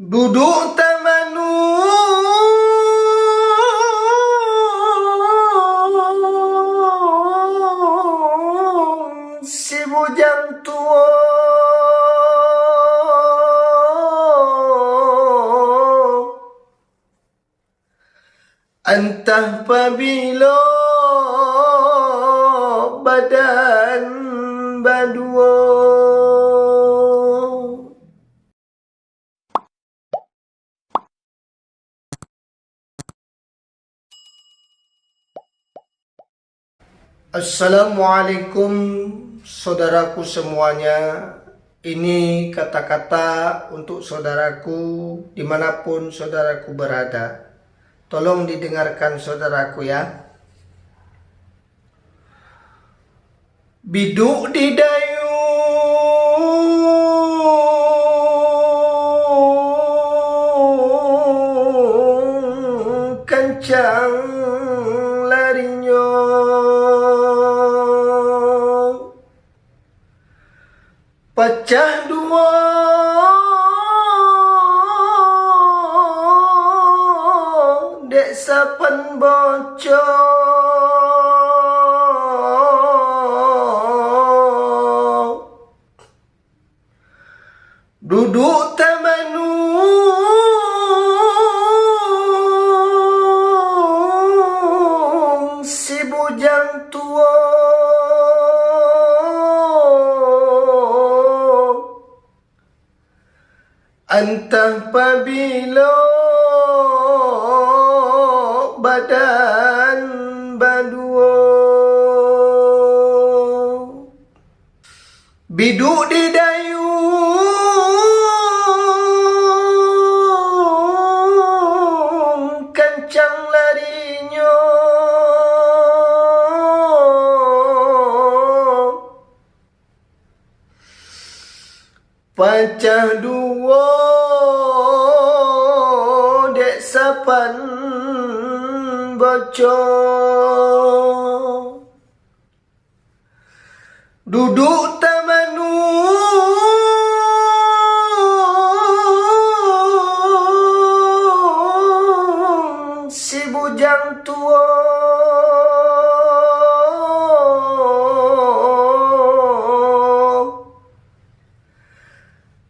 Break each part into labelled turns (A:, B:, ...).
A: Duduk temanu si bujang tua, entah pabila badan badua. Assalamualaikum saudaraku semuanya. Ini kata-kata untuk saudaraku dimanapun saudaraku berada. Tolong didengarkan saudaraku ya. Biduk di dayu kencang larinya, pecah dua dek sapan bocor, duduk temanu si bujang tua, entah pabila badan badua. Biduk di dayu kencang larinya, pecah dua dek sapan bocor, duduk temanu si bujang tua,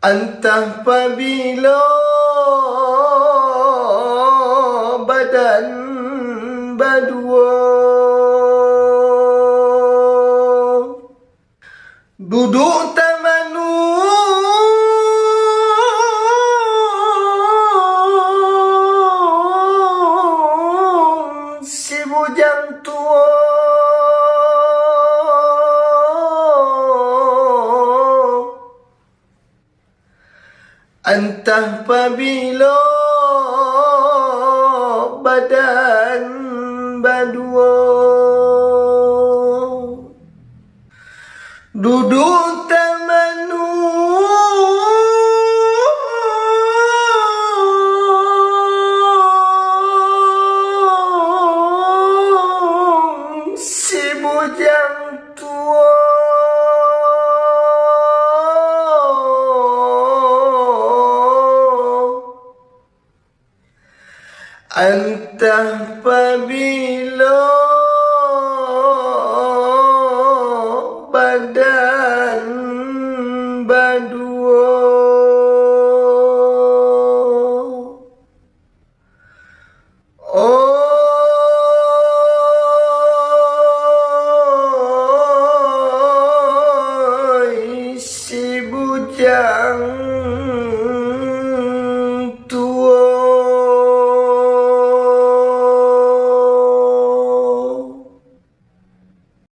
A: entah pabila badan badua. Duduk temanu si bujang tua, entah pabila badan badua. Duduk temanu si bujang tua, entah pabila badan badua. Oi si bujang